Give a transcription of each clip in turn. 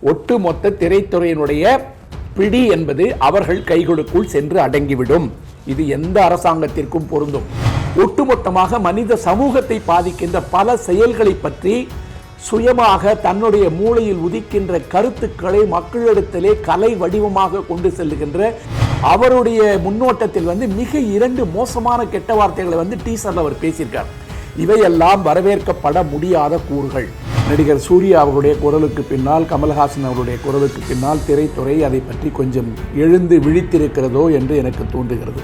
ஒட்டுமொத்த திரைத்துறையினுடைய பிடி என்பது அவர்கள் கைகளுக்குள் சென்று அடங்கிவிடும். இது எந்த அரசாங்கத்திற்கும் பொருந்தும். ஒட்டுமொத்தமாக மனித சமூகத்தை பாதிக்கின்ற பல செயல்களை பற்றி சுயமாக தன்னுடைய மூளையில் உதிக்கின்ற கருத்துக்களை மக்களிடத்திலே கலை வடிவமாக கொண்டு செல்லுகின்ற அவருடைய முன்னோட்டத்தில் மிக 2 மோசமான கெட்ட வார்த்தைகளை டீசர்ல அவர் பேசியிருக்கார். இவையெல்லாம் வரவேற்கப்பட முடியாத கூறுகள். நடிகர் சூர்யா அவருடைய குரலுக்கு பின்னால், கமல்ஹாசன் அவருடைய குரலுக்கு பின்னால் திரைத்துறை அதை பற்றி கொஞ்சம் எழுந்து விழித்திருக்கிறதோ என்று எனக்கு தோன்றுகிறது.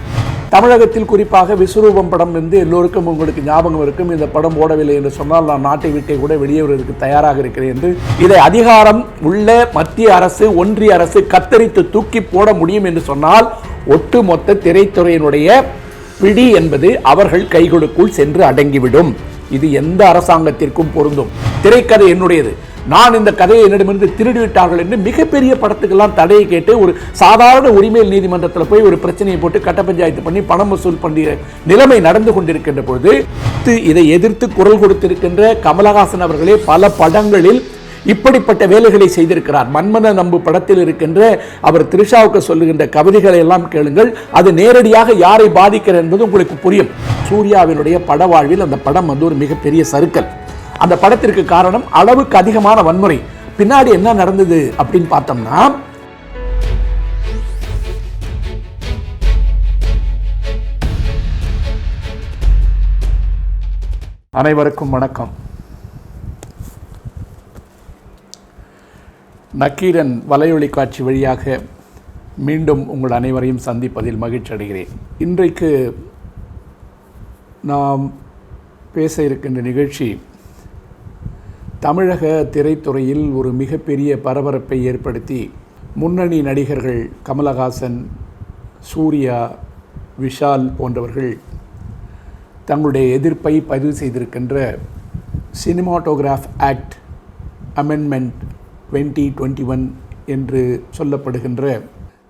தமிழகத்தில் குறிப்பாக விஸ்வரூபம் படம் எல்லோருக்கும் உங்களுக்கு ஞாபகம் இருக்கும். இந்த படம் ஓடவில்லை என்று சொன்னால் நான் நாட்டை விட்டே கூட வெளியே வருவதற்கு தயாராக இருக்கிறேன் என்று இதை அதிகாரம் உள்ள மத்திய அரசு, ஒன்றிய அரசு கத்தரித்து தூக்கி போட முடியும் என்று சொன்னால் ஒட்டுமொத்த திரைத்துறையினுடைய பிடி என்பது அவர்கள் கைகளுக்குள் சென்று அடங்கிவிடும். இது எந்த அரசாங்கத்திற்கும் பொருந்தும். திரைக்கதை என்னுடையது, நான் இந்த கதையை என்னிடமிருந்து திருடிவிட்டார்கள் என்று மிகப்பெரிய படத்துக்கெல்லாம் தடையை கேட்டு ஒரு சாதாரண உரிமையல் நீதிமன்றத்தில் போய் ஒரு பிரச்சனையை போட்டு கட்ட பஞ்சாயத்து பண்ணி பணம் வசூல் பண்ணுற நிலைமை நடந்து கொண்டிருக்கின்ற பொழுது இதை எதிர்த்து குரல் கொடுத்திருக்கின்ற கமலஹாசன் அவர்களே பல படங்களில் இப்படிப்பட்ட வேலைகளை செய்திருக்கிறார். மன்மத நம்பு படத்தில் இருக்கின்ற அவர் திரிஷாவுக்கு சொல்லுகின்ற கவிதைகளை எல்லாம் கேளுங்கள். அது நேரடியாக யாரை பாதிக்கிறது என்பது உங்களுக்கு புரியும். சூர்யாவினுடைய பட வாழ்வில் அந்த படம் ஒரு மிகப்பெரிய சறுக்கல். அந்த படத்திற்கு காரணம் அளவுக்கு அதிகமான வன்முறை. பின்னாடி என்ன நடந்தது அப்படின்னு பார்த்தோம்னா, அனைவருக்கும் வணக்கம். நக்கீரன் வலையொலி காட்சி வழியாக மீண்டும் உங்கள் அனைவரையும் சந்திப்பதில் மகிழ்ச்சி அடைகிறேன். இன்றைக்கு நாம் பேச இருக்கின்ற நிகழ்ச்சி தமிழக திரைத்துறையில் ஒரு மிகப்பெரிய பரபரப்பை ஏற்படுத்தி முன்னணி நடிகர்கள் கமலஹாசன், சூர்யா, விஷால் போன்றவர்கள் தங்களுடைய எதிர்ப்பை பதிவு செய்திருக்கின்ற சினிமாட்டோகிராஃப் ஆக்ட் அமெண்ட்மெண்ட் 2021 என்று சொல்லப்படுகின்ற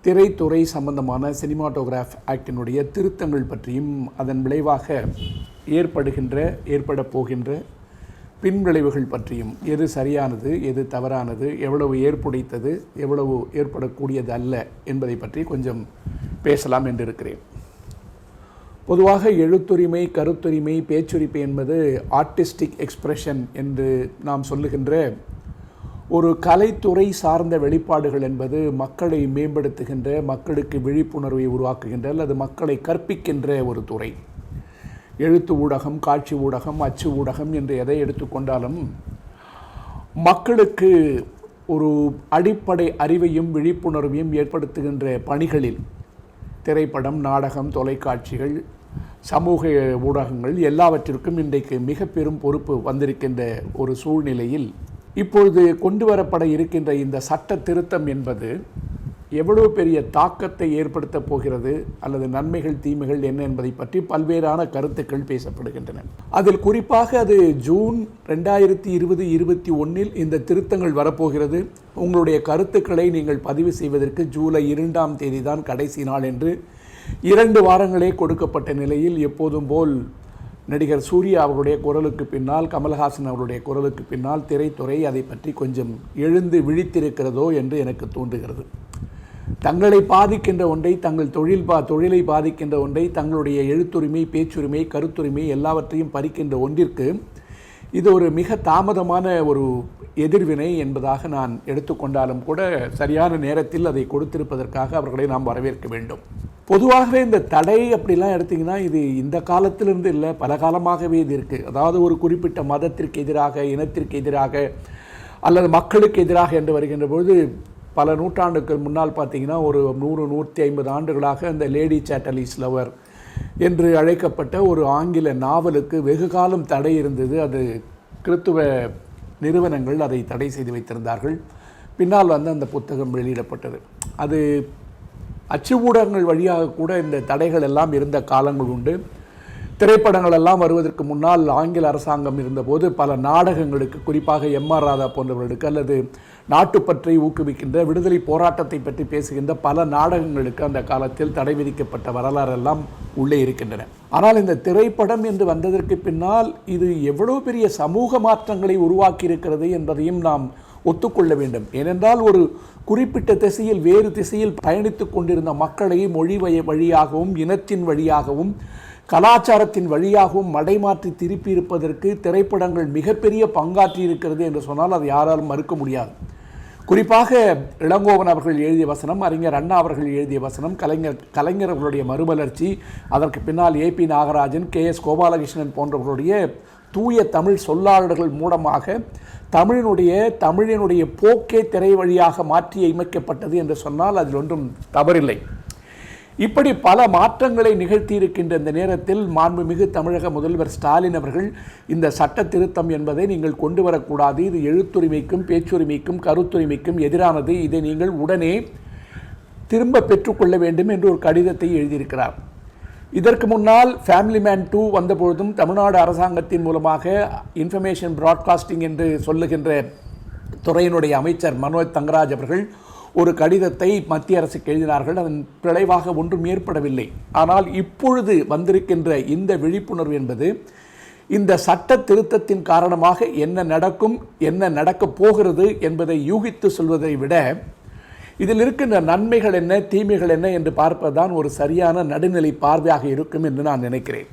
திரைத்துறை சம்பந்தமான சினிமாட்டோகிராஃப் ஆக்டினுடைய திருத்தங்கள் பற்றியும் அதன் விளைவாக ஏற்பட போகின்ற பின்விளைவுகள் பற்றியும், எது சரியானது, எது தவறானது, எவ்வளவு ஏற்புடைத்தது, எவ்வளவு ஏற்படக்கூடியது அல்ல என்பதை பற்றி கொஞ்சம் பேசலாம் என்று இருக்கிறேன். பொதுவாக எழுத்துரிமை, கருத்துரிமை, பேச்சுரிமை என்பது ஆர்டிஸ்டிக் எக்ஸ்பிரஷன் என்று நாம் சொல்லுகின்ற ஒரு கலைத்துறை சார்ந்த வெளிப்பாடுகள் என்பது மக்களை மேம்படுத்துகின்ற, மக்களுக்கு விழிப்புணர்வை உருவாக்குகின்ற அல்லது மக்களை கற்பிக்கின்ற ஒரு துறை. எழுத்து ஊடகம், காட்சி ஊடகம், அச்சு ஊடகம் என்று எதை எடுத்துக்கொண்டாலும் மக்களுக்கு ஒரு அடிப்படை அறிவையும் விழிப்புணர்வையும் ஏற்படுத்துகின்ற பணிகளில் திரைப்படம், நாடகம், தொலைக்காட்சிகள், சமூக ஊடகங்கள் எல்லாவற்றிற்கும் இன்றைக்கு மிக பெரும் பொறுப்பு வந்திருக்கின்ற ஒரு சூழ்நிலையில் இப்பொழுது கொண்டு வரப்பட இருக்கின்ற இந்த சட்ட திருத்தம் என்பது எவ்வளவு பெரிய தாக்கத்தை ஏற்படுத்த போகிறது அல்லது நன்மைகள், தீமைகள் என்ன என்பதை பற்றி பல்வேறான கருத்துக்கள் பேசப்படுகின்றன. அதில் குறிப்பாக அது ஜூன் 2020-21 இந்த திருத்தங்கள் வரப்போகிறது. உங்களுடைய கருத்துக்களை நீங்கள் பதிவு செய்வதற்கு ஜூலை 2ஆம் தேதி தான் கடைசி நாள் என்று 2 வாரங்களே கொடுக்கப்பட்ட நிலையில் எப்போதும் போல் நடிகர் சூர்யா அவருடைய குரலுக்கு பின்னால், கமல்ஹாசன் அவருடைய குரலுக்கு பின்னால் திரைத்துறை அதை பற்றி கொஞ்சம் எழுந்து விழித்திருக்கிறதோ என்று எனக்கு தோன்றுகிறது. தங்களை பாதிக்கின்ற ஒன்றை, தங்கள் தொழிலை பாதிக்கின்ற ஒன்றை, தங்களுடைய எழுத்துரிமை, பேச்சுரிமை, கருத்துரிமை எல்லாவற்றையும் பறிக்கின்ற ஒன்றிற்கு இது ஒரு மிக தாமதமான ஒரு எதிர்வினை என்பதாக நான் எடுத்துக்கொண்டாலும் கூட சரியான நேரத்தில் அதை கொடுத்திருப்பதற்காக அவர்களை நாம் வரவேற்க வேண்டும். பொதுவாகவே இந்த தடை அப்படிலாம் எடுத்திங்கன்னா இது இந்த காலத்திலிருந்து இல்லை, பல காலமாகவே இது இருக்குது. அதாவது ஒரு குறிப்பிட்ட மதத்திற்கு எதிராக, இனத்திற்கு எதிராக அல்லது மக்களுக்கு எதிராக என்று வருகின்ற பொழுது பல நூற்றாண்டுகள் முன்னால் பார்த்தீங்கன்னா ஒரு 100-150 ஆண்டுகளாக அந்த லேடி சேட்டலிஸ் லவர் என்று அழைக்கப்பட்ட ஒரு ஆங்கில நாவலுக்கு வெகு காலம் தடை இருந்தது. அது கிறித்துவ நிறுவனங்கள் அதை தடை செய்து வைத்திருந்தார்கள். பின்னால் அந்த புத்தகம் வெளியிடப்பட்டது. அது அச்சு ஊடகங்கள் வழியாக கூட இந்த தடைகள் எல்லாம் இருந்த காலங்கள் உண்டு. திரைப்படங்கள் எல்லாம் வருவதற்கு முன்னால் ஆங்கில அரசாங்கம் இருந்தபோது பல நாடகங்களுக்கு, குறிப்பாக எம்.ஆர். ராதா போன்றவர்களுக்கு அல்லது நாட்டுப்பற்றை ஊக்குவிக்கின்ற, விடுதலை போராட்டத்தை பற்றி பேசுகின்ற பல நாடகங்களுக்கு அந்த காலத்தில் தடை விதிக்கப்பட்ட வரலாறெல்லாம் உள்ளே இருக்கின்றன. ஆனால் இந்த திரைப்படம் என்று வந்ததற்கு பின்னால் இது எவ்வளவு பெரிய சமூக மாற்றங்களை உருவாக்கி இருக்கிறது என்பதையும் நாம் ஒத்துக்கொள்ள வேண்டும். ஏனென்றால் ஒரு குறிப்பிட்ட திசையில் வேறு திசையில் பயணித்துக் கொண்டிருந்த மக்களை மொழி வழியாகவும் இனத்தின் வழியாகவும் கலாச்சாரத்தின் வழியாகவும் மடைமாற்றி திருப்பி இருப்பதற்கு திரைப்படங்கள் மிகப்பெரிய பங்காற்றி இருக்கிறது என்று சொன்னால் அது யாராலும் மறுக்க முடியாது. குறிப்பாக இளங்கோவன் அவர்கள் எழுதிய வசனம், அறிஞர் அண்ணா அவர்கள் எழுதிய வசனம், கலைஞர் அவர்களுடைய மறுமலர்ச்சி, அதற்கு பின்னால் ஏபி நாகராஜன், KS கோபாலகிருஷ்ணன் போன்றவர்களுடைய தூய தமிழ் சொல்லாளர்கள் மூலமாக தமிழினுடைய போக்கே திரை வழியாக மாற்றி அமைக்கப்பட்டது என்று சொன்னால் அதில் ஒன்றும் தவறில்லை. இப்படி பல மாற்றங்களை நிகழ்த்தி இருக்கின்ற இந்த நேரத்தில் மாண்புமிகு தமிழக முதல்வர் ஸ்டாலின் அவர்கள் இந்த சட்ட திருத்தம் என்பதை நீங்கள் கொண்டு வரக்கூடாது, இது எழுத்துரிமைக்கும் பேச்சுரிமைக்கும் கருத்துரிமைக்கும் எதிரானது, இதை நீங்கள் உடனே திரும்ப பெற்றுக்கொள்ள வேண்டும் என்று ஒரு கடிதத்தை எழுதியிருக்கிறார். இதற்கு முன்னால் ஃபேமிலி மேன் 2 வந்தபொழுதும் தமிழ்நாடு அரசாங்கத்தின் மூலமாக இன்ஃபர்மேஷன் பிராட்காஸ்டிங் என்று சொல்லுகின்ற துறையினுடைய அமைச்சர் மனோஜ் தங்கராஜ் அவர்கள் ஒரு கடிதத்தை மத்திய அரசுக்கு எழுதினார்கள். அதன் விளைவாக ஒன்றும் ஏற்படவில்லை. ஆனால் இப்பொழுது வந்திருக்கின்ற இந்த விழிப்புணர்வு என்பது இந்த சட்ட திருத்தத்தின் காரணமாக என்ன நடக்கும், என்ன நடக்கப் போகிறது என்பதை யூகித்து சொல்வதை விட இதில் இருக்கின்ற நன்மைகள் என்ன, தீமைகள் என்ன என்று பார்ப்பதுதான் ஒரு சரியான நடுநிலை பார்வையாக இருக்கும் என்று நான் நினைக்கிறேன்.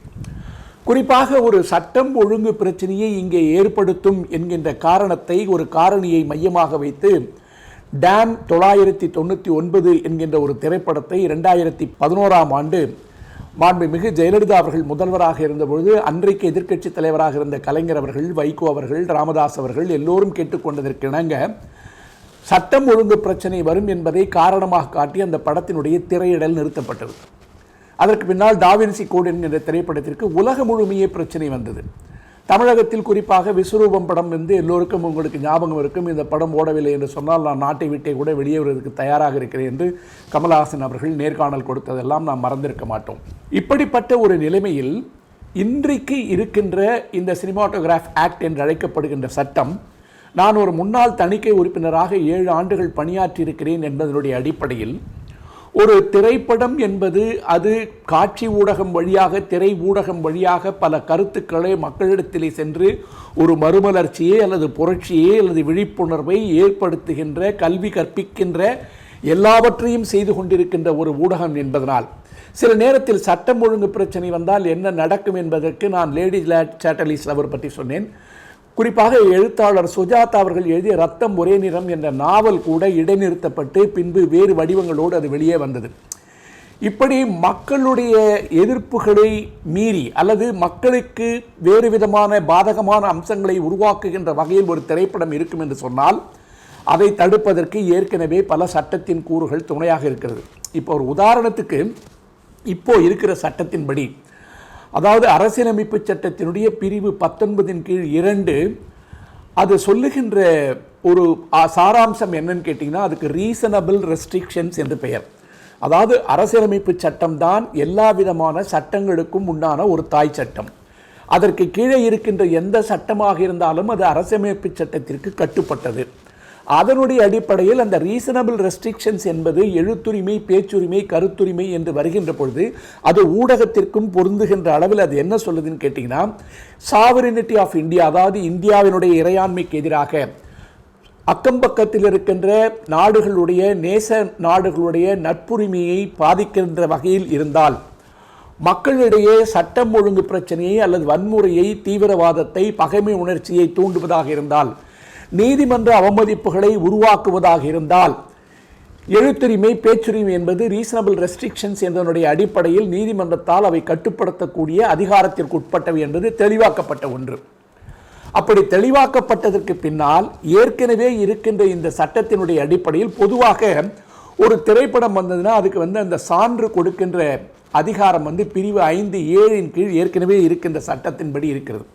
குறிப்பாக ஒரு சட்டம் ஒழுங்கு பிரச்சனையை இங்கே ஏற்படுத்தும் என்கின்ற காரணத்தை, ஒரு காரணியை மையமாக வைத்து டான் 999 என்கின்ற ஒரு திரைப்படத்தை 2011ஆம் ஆண்டு மாண்புமிகு ஜெயலலிதா அவர்கள் முதல்வராக இருந்தபொழுது அன்றைக்கு எதிர்க்கட்சி தலைவராக இருந்த கலைஞர் அவர்கள், வைகோ அவர்கள், ராமதாஸ் அவர்கள் எல்லோரும் கேட்டுக்கொண்டதற்கு இணங்க சட்டம் ஒழுங்கு பிரச்சனை வரும் என்பதை காரணமாக காட்டி அந்த படத்தினுடைய திரையிடல் நிறுத்தப்பட்டது. அதற்கு பின்னால் டாவின்சி கோட் என்கின்ற திரைப்படத்திற்கு உலகம் முழுமையே பிரச்சனை வந்தது. தமிழகத்தில் குறிப்பாக விஸ்வரூபம் படம் எல்லோருக்கும் உங்களுக்கு ஞாபகம் இருக்கும். இந்த படம் ஓடவில்லை என்று சொன்னால் நான் நாட்டை விட்டே கூட வெளியே வருவதற்கு தயாராக இருக்கிறேன் என்று கமல்ஹாசன் அவர்கள் நேர்காணல் கொடுத்ததெல்லாம் நாம் மறந்திருக்க மாட்டோம். இப்படிப்பட்ட ஒரு நிலைமையில் இன்றைக்கு இருக்கின்ற இந்த சினிமாட்டோகிராஃப் ஆக்ட் என்று அழைக்கப்படுகின்ற சட்டம், நான் ஒரு முன்னாள் தணிக்கை உறுப்பினராக 7 ஆண்டுகள் பணியாற்றியிருக்கிறேன் என்பதனுடைய அடிப்படையில் ஒரு திரைப்படம் என்பது அது காட்சி ஊடகம் வழியாக, திரை ஊடகம் வழியாக பல கருத்துக்களை மக்களிடத்திலே சென்று ஒரு மறுமலர்ச்சியை அல்லது புரட்சியை அல்லது விழிப்புணர்வை ஏற்படுத்துகின்ற, கல்வி கற்பிக்கின்ற, எல்லாவற்றையும் செய்து கொண்டிருக்கின்ற ஒரு ஊடகம் என்பதனால் சில நேரத்தில் சட்டம் ஒழுங்கு பிரச்சனை வந்தால் என்ன நடக்கும் என்பதற்கு நான் லேடி சாட்டலிஸ் அவர் பற்றி சொன்னேன். குறிப்பாக எழுத்தாளர் சுஜாதா அவர்கள் எழுதிய ரத்தம் ஒரே நிறம் என்ற நாவல் கூட இடைநிறுத்தப்பட்டு பின்பு வேறு வடிவங்களோடு அது வெளியே வந்தது. இப்படி மக்களுடைய எதிர்ப்புகளை மீறி அல்லது மக்களுக்கு வேறு விதமான பாதகமான அம்சங்களை உருவாக்குகின்ற வகையில் ஒரு திரைப்படம் இருக்கும் என்று சொன்னால் அதை தடுப்பதற்கு ஏற்கனவே பல சட்டத்தின் கூறுகள் துணையாக இருக்கிறது. இப்போ ஒரு உதாரணத்துக்கு, இப்போ இருக்கிற சட்டத்தின்படி, அதாவது அரசியலமைப்பு சட்டத்தினுடைய பிரிவு 19 கீழ் 2 அது சொல்லுகின்ற ஒரு சாராம்சம் என்னன்னு கேட்டிங்கன்னா, அதுக்கு ரீசனபிள் ரெஸ்ட்ரிக்ஷன்ஸ் என்று பெயர். அதாவது அரசியலமைப்பு சட்டம்தான் எல்லா விதமான சட்டங்களுக்கும் உண்டான ஒரு தாய் சட்டம். அதற்கு கீழே இருக்கின்ற எந்த சட்டமாக இருந்தாலும் அது அரசியலமைப்பு சட்டத்திற்கு கட்டுப்பட்டது. அதனுடைய அடிப்படையில் அந்த ரீசனபிள் ரெஸ்ட்ரிக்ஷன்ஸ் என்பது எழுத்துரிமை, பேச்சுரிமை, கருத்துரிமை என்று வருகின்ற பொழுது அது ஊடகத்திற்கும் பொருந்துகின்ற அளவில் அது என்ன சொல்லுதுன்னு கேட்டிங்கன்னா, சாவரினிட்டி ஆஃப் இந்தியா, அதாவது இந்தியாவினுடைய இறையாண்மைக்கு எதிராக அக்கம்பக்கத்தில் இருக்கின்ற நாடுகளுடைய, நேச நாடுகளுடைய நட்புரிமையை பாதிக்கின்ற வகையில் இருந்தால், மக்களிடையே சட்டம் ஒழுங்கு பிரச்சனையை அல்லது வன்முறையை, தீவிரவாதத்தை, பகைமை உணர்ச்சியை தூண்டுவதாக இருந்தால், நீதிமன்ற அவமதிப்புகளை உருவாக்குவதாக இருந்தால், எழுத்துரிமை, பேச்சுரிமை என்பது ரீசனபிள் ரெஸ்ட்ரிக்ஷன்ஸ் என்பதனுடைய அடிப்படையில் நீதிமன்றத்தால் அவை கட்டுப்படுத்தக்கூடிய அதிகாரத்திற்கு உட்பட்டவை என்பது தெளிவாக்கப்பட்ட ஒன்று. அப்படி தெளிவாக்கப்பட்டதற்கு பின்னால் ஏற்கனவே இருக்கின்ற இந்த சட்டத்தினுடைய அடிப்படையில் பொதுவாக ஒரு திரைப்படம் வந்ததுன்னா அதுக்கு அந்த சான்று கொடுக்கின்ற அதிகாரம் பிரிவு 5(7) கீழ் ஏற்கனவே இருக்கின்ற சட்டத்தின்படி இருக்கிறது.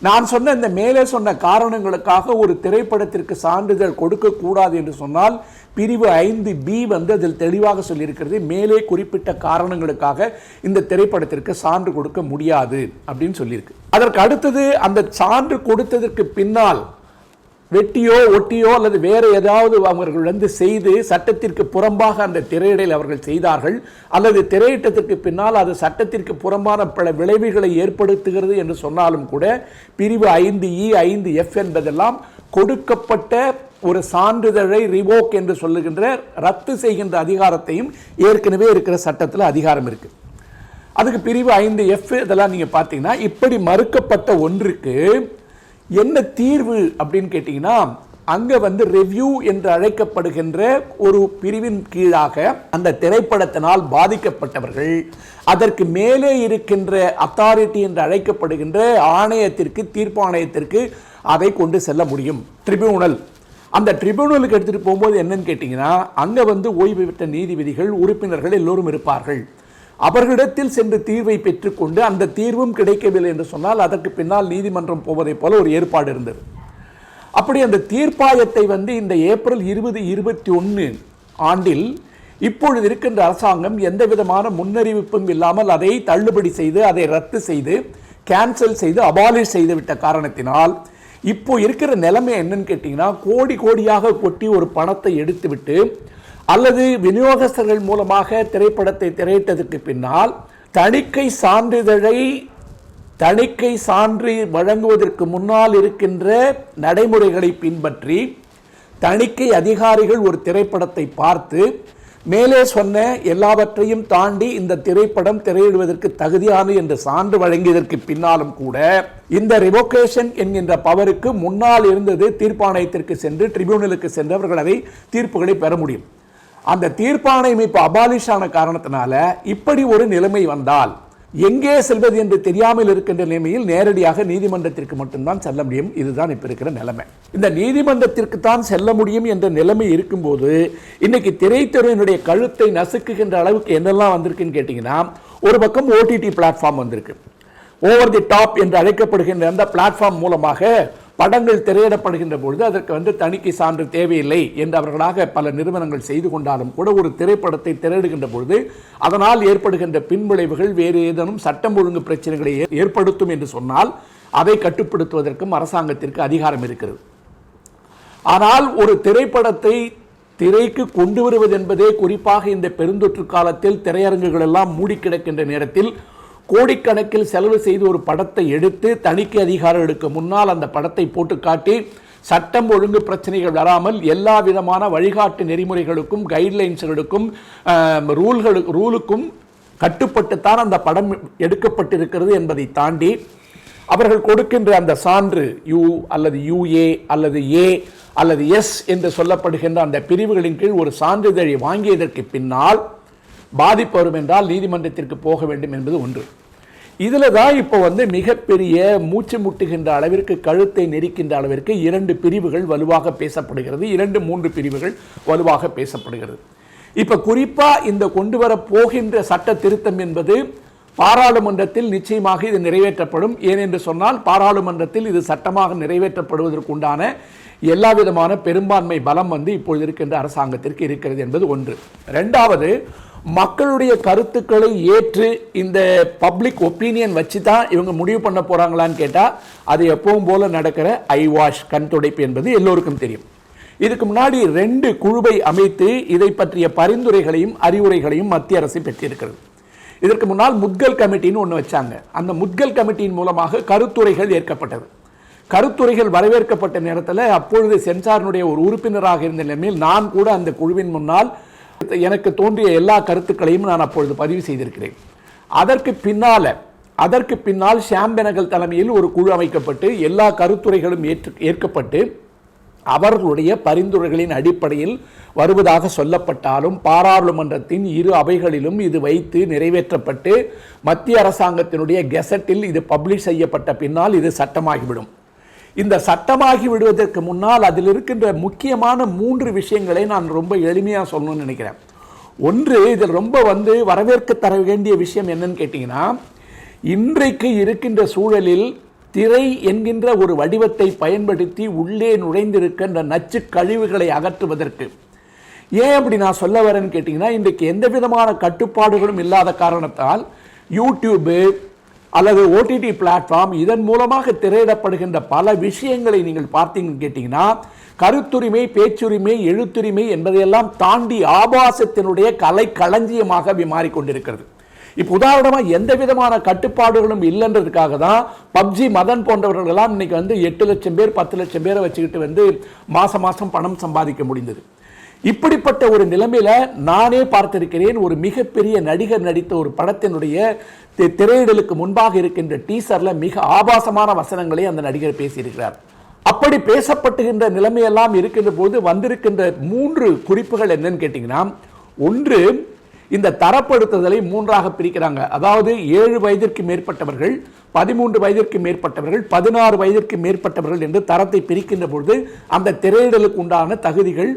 நான் சொன்ன இந்த மேலே சொன்ன காரணங்களுக்காக ஒரு திரைப்படத்திற்கு சான்றிதழ் கொடுக்கக்கூடாது என்று சொன்னால் பிரிவு 5(b) அதில் தெளிவாக சொல்லியிருக்கிறது, மேலே குறிப்பிட்ட காரணங்களுக்காக இந்த திரைப்படத்திற்கு சான்று கொடுக்க முடியாது அப்படின்னு சொல்லியிருக்கு. அதற்கு அடுத்தது, அந்த சான்று கொடுத்ததற்கு பின்னால் வெட்டியோ ஒட்டியோ அல்லது வேறு ஏதாவது அவர்கள் செய்து சட்டத்திற்கு புறம்பாக அந்த திரையிடல் அவர்கள் செய்தார்கள், அல்லது திரையிட்டத்திற்கு பின்னால் அது சட்டத்திற்கு புறம்பான பல விளைவுகளை ஏற்படுத்துகிறது என்று சொன்னாலும் கூட பிரிவு 5(e), 5(f) என்பதெல்லாம் கொடுக்கப்பட்ட ஒரு சான்றிதழை ரிவோக் என்று சொல்லுகின்ற ரத்து செய்கின்ற அதிகாரத்தையும் ஏற்கனவே இருக்கிற சட்டத்தில் அதிகாரம் இருக்கு. அதுக்கு பிரிவு 5F இதெல்லாம் நீங்க பார்த்தீங்கன்னா, இப்படி மறுக்கப்பட்ட ஒன்றுக்கு என்ன தீர்வு அப்படின்னு கேட்டீங்கன்னா, அங்க வந்து ரெவ்யூ என்று அழைக்கப்படுகின்ற ஒரு பிரிவின் கீழாக அந்த திரைப்படத்தினால் பாதிக்கப்பட்டவர்கள் அதற்கு மேலே இருக்கின்ற அத்தாரிட்டி என்று அழைக்கப்படுகின்ற ஆணையத்திற்கு, தீர்ப்பாணையத்திற்கு அதை கொண்டு செல்ல முடியும். ட்ரிபியூனல், அந்த ட்ரிபியூனலுக்கு எடுத்துட்டு போகும்போது என்னன்னு கேட்டீங்கன்னா, அங்க வந்து ஓய்வு பெற்ற நீதிபதிகள், உறுப்பினர்கள் எல்லோரும் இருப்பார்கள். அவர்களிடத்தில் சென்று தீர்வை பெற்றுக்கொண்டு அந்த தீர்வும் கிடைக்கவில்லை என்று சொன்னால் அதற்கு பின்னால் நீதிமன்றம் போவதை போல ஒரு ஏற்பாடு இருந்தது. அப்படி அந்த தீர்ப்பாயத்தை வந்து இந்த ஏப்ரல் 2021 ஆண்டில் இப்பொழுது இருக்கின்ற அரசாங்கம் எந்த விதமான முன்னறிவிப்பும் இல்லாமல் அதை தள்ளுபடி செய்து, அதை ரத்து செய்து, கேன்சல் செய்து, அபாலிஷ் செய்து விட்ட காரணத்தினால் இப்போ இருக்கிற நிலைமை என்னன்னு கேட்டீங்கன்னா, கோடி கோடியாக கொட்டி ஒரு பணத்தை எடுத்துவிட்டு அல்லது விநியோகஸ்தர்கள் மூலமாக திரைப்படத்தை திரையிட்டதற்கு பின்னால் தணிக்கை சான்று வழங்குவதற்கு முன்னால் இருக்கின்ற நடைமுறைகளை பின்பற்றி தணிக்கை அதிகாரிகள் ஒரு திரைப்படத்தை பார்த்து மேலே சொன்ன எல்லாவற்றையும் தாண்டி இந்த திரைப்படம் திரையிடுவதற்கு தகுதியானது என்று சான்று வழங்கியதற்கு பின்னாலும் கூட இந்த ரிவோகேஷன் என்கின்ற பவருக்கு முன்னால் இருந்தது தீர்ப்பாணையத்திற்கு சென்று, ட்ரிபியூனலுக்கு சென்று அவர்கள் அதை தீர்ப்புகளை பெற முடியும். அந்த தீர்ப்பாணையம் இப்போ அபாலிஷ் ஆன காரணத்தினால இப்படி ஒரு நிலைமை வந்தால் எங்கே செல்வது என்று தெரியாமல் இருக்கின்ற நிலைமையில் நேரடியாக நீதிமன்றத்திற்கு மட்டும்தான் செல்ல முடியும். இதுதான் இப்ப இருக்கிற நிலைமை. இந்த நீதிமன்றத்திற்கு தான் செல்ல முடியும் என்ற நிலைமை இருக்கும்போது இன்னைக்கு திரைத்துறையினுடைய கழுத்தை நசுக்குகின்ற அளவுக்கு என்னெல்லாம் வந்திருக்குன்னு கேட்டீங்கன்னா, ஒரு பக்கம் OTT பிளாட்ஃபார்ம் வந்திருக்கு. ஓவர் தி டாப் என்று அழைக்கப்படுகின்ற அந்த பிளாட்ஃபார்ம் மூலமாக படங்கள் திரையிடப்படுகின்ற பொழுது அதற்கு வந்து தணிக்கை சான்று தேவையில்லை என்று அவர்களாக பல நிறுவனங்கள் செய்து கொண்டாலும் கூட ஒரு திரைப்படத்தை திரையிடுகின்ற பொழுது அதனால் ஏற்படுகின்ற பின்விளைவுகள் வேறு ஏதேனும் சட்டம் ஒழுங்கு பிரச்சனைகளை ஏற்படுத்தும் என்று சொன்னால் அதை கட்டுப்படுத்துவதற்கும் அரசாங்கத்திற்கு அதிகாரம் இருக்கிறது. ஆனால் ஒரு திரைப்படத்தை திரைக்கு கொண்டு வருவது என்பதே, குறிப்பாக இந்த பெருந்தொற்று காலத்தில் திரையரங்குகள் எல்லாம் மூடி கிடக்கின்ற நேரத்தில் கோடிக்கணக்கில் செலவு செய்து ஒரு படத்தை எடுத்து தணிக்கை அதிகாரிகளுக்கு முன்னால் அந்த படத்தை போட்டு காட்டி சட்டம் ஒழுங்கு பிரச்சனைகள் வராமல் எல்லா விதமான வழிகாட்டு நெறிமுறைகளுக்கும் கைட்லைன்ஸ்களுக்கும் ரூலுக்கும் கட்டுப்பட்டுத்தான் அந்த படம் எடுக்கப்பட்டிருக்கிறது என்பதை தாண்டி அவர்கள் கொடுக்கின்ற அந்த சான்று U அல்லது UA அல்லது A அல்லது S என்று சொல்லப்படுகின்ற அந்த பிரிவுகளின் கீழ் ஒரு சான்றிதழை வாங்கியதற்கு பின்னால் பாதிப்பு வரும் என்றால் நீதிமன்றத்திற்கு போக வேண்டும் என்பது ஒன்று. இதில் தான் இப்போ வந்து மிகப்பெரிய மூச்சு முட்டுகின்ற அளவிற்கு, கழுத்தை நெரிக்கின்ற அளவிற்கு 2 பிரிவுகள் வலுவாக பேசப்படுகிறது, 2-3 பிரிவுகள் வலுவாக பேசப்படுகிறது. இப்போ குறிப்பாக இந்த கொண்டு வர போகின்ற சட்ட திருத்தம் என்பது பாராளுமன்றத்தில் நிச்சயமாக இது நிறைவேற்றப்படும். ஏனென்று சொன்னால் பாராளுமன்றத்தில் இது சட்டமாக நிறைவேற்றப்படுவதற்குண்டான எல்லா விதமான பெரும்பான்மை பலம் வந்து இப்பொழுது இருக்கின்ற அரசாங்கத்திற்கு இருக்கிறது என்பது ஒன்று. ரெண்டாவது, மக்களுடைய கருத்துக்களை ஏற்று இந்த பப்ளிக் ஒப்பீனியன் வச்சு தான் இவங்க முடிவு பண்ண போறாங்களான்னு கேட்டால் அது எப்பவும் போல நடக்கிற ஐவாஷ், கண் துடைப்பு என்பது எல்லோருக்கும் தெரியும். இதுக்கு முன்னாடி 2 குழுவை அமைத்து இதை பற்றிய பரிந்துரைகளையும் அறிவுரைகளையும் மத்திய அரசு பெற்றிருக்கிறது. இதற்கு முன்னால் முத்கல் கமிட்டின்னு ஒன்று வச்சாங்க. அந்த முத்கல் கமிட்டியின் மூலமாக கருத்துரைகள் ஏற்கப்பட்டது. கருத்துரைகள் வரவேற்கப்பட்ட நேரத்தில் அப்பொழுது சென்சாரினுடைய ஒரு உறுப்பினராக இருந்த நிலைமையில் நான் கூட அந்த குழுவின் முன்னால் எனக்கு தோன்றிய எல்லா கருத்துக்களையும் நான் அப்பொழுது பதிவு செய்திருக்கிறேன். அதற்கு பின்னால் ஷாம் பெனகல் தலைமையில் ஒரு குழு அமைக்கப்பட்டு எல்லா கருத்துரைகளும் ஏற்கப்பட்டு அவர்களுடைய பரிந்துரைகளின் அடிப்படையில் வருவதாக சொல்லப்பட்டாலும் பாராளுமன்றத்தின் 2 அவைகளிலும் இது வைத்து நிறைவேற்றப்பட்டு மத்திய அரசாங்கத்தினுடைய கெசட்டில் இது பப்ளிஷ் செய்யப்பட்ட பின்னால் இது சட்டமாகிவிடும். இந்த சட்டமாகி விடுவதற்கு முன்னால் அதில் இருக்கின்ற முக்கியமான 3 விஷயங்களை நான் ரொம்ப எளிமையாக சொல்லணும்னு நினைக்கிறேன். ஒன்று, இதில் ரொம்ப வரவேற்க தர வேண்டிய விஷயம் என்னன்னு கேட்டிங்கன்னா, இன்றைக்கு இருக்கின்ற சூழலில் திரை என்கின்ற ஒரு வடிவத்தை பயன்படுத்தி உள்ளே நுழைந்திருக்கின்ற நச்சு கழிவுகளை அகற்றுவதற்கு, ஏன் அப்படி நான் சொல்ல வரேன்னு கேட்டிங்கன்னா, இன்றைக்கு எந்த விதமான கட்டுப்பாடுகளும் இல்லாத காரணத்தால் யூடியூபு அல்லது OTT பிளாட்ஃபார்ம் இதன் மூலமாக திரையிடப்படுகின்ற பல விஷயங்களை நீங்கள் பார்த்தீங்கன்னு கேட்டிங்கன்னா, கருத்துரிமை, பேச்சுரிமை, எழுத்துரிமை என்பதையெல்லாம் தாண்டி ஆபாசத்தினுடைய கலை களஞ்சியமாக மாறிக்கொண்டிருக்கிறது. இப்ப உதாரணமா எந்த விதமான கட்டுப்பாடுகளும் இல்லைன்றதுக்காக தான் பப்ஜி மதன் போன்றவர்கள் எல்லாம் இன்னைக்கு 8 லட்சம் பேர் 10 லட்சம் பேரை வச்சுக்கிட்டு மாசம் பணம் சம்பாதிக்க முடிந்தது. இப்படிப்பட்ட ஒரு நிலைமையில நானே பார்த்திருக்கிறேன். ஒரு மிகப்பெரிய நடிகர் நடித்த ஒரு படத்தினுடைய திரையிடலுக்கு முன்பாக இருக்கின்ற டீசர்ல மிக ஆபாசமான வசனங்களை அந்த நடிகர் பேசியிருக்கிறார். அப்படி பேசப்பட்டுகின்ற நிலைமையெல்லாம் இருக்கின்ற போது வந்திருக்கின்ற 3 குறிப்புகள் என்னன்னு கேட்டீங்கன்னா, ஒன்று, இந்த தரப்படுத்துதலை 3ஆக பிரிக்கிறாங்க. அதாவது 7 வயதிற்கு மேற்பட்டவர்கள், 13 வயதிற்கு மேற்பட்டவர்கள், 16 வயதிற்கு மேற்பட்டவர்கள் என்று தரத்தை பிரிக்கின்ற பொழுது அந்த திரையிடலுக்கு உண்டான தகுதிகள்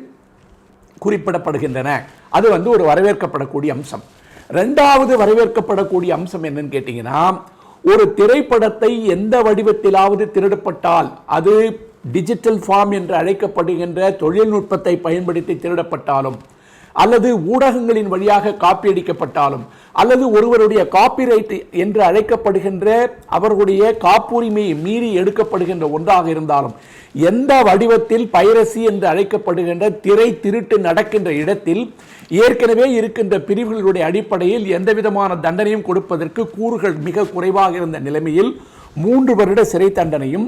குறிப்பிடப்படுகின்றன. அது ஒரு வரவேற்கப்படக்கூடிய அம்சம். 2வது வரவேற்கப்படக்கூடிய அம்சம் என்னன்னு கேட்டீங்கன்னா, ஒரு திரைப்படத்தை எந்த வடிவத்திலாவது திருடப்பட்டால், அது டிஜிட்டல் ஃபார்ம் என்று அழைக்கப்படுகின்ற தொழில்நுட்பத்தை பயன்படுத்தி திருடப்பட்டாலும், அல்லது ஊடகங்களின் வழியாக காப்பி அடிக்கப்பட்டாலும், அல்லது ஒருவருடைய காப்பிரைட் என்று அழைக்கப்படுகின்ற அவர்களுடைய காப்புரிமையை மீறி எடுக்கப்படுகின்ற ஒன்றாக இருந்தாலும், எந்த வடிவத்தில் பைரசி என்று அழைக்கப்படுகின்ற திரை திருட்டு நடக்கின்ற இடத்தில் ஏற்கனவே இருக்கின்ற பிரிவுகளுடைய அடிப்படையில் எந்த விதமான தண்டனையும் கொடுப்பதற்கு கூறுகள் மிக குறைவாக இருந்த நிலைமையில் 3 வருட சிறை தண்டனையும்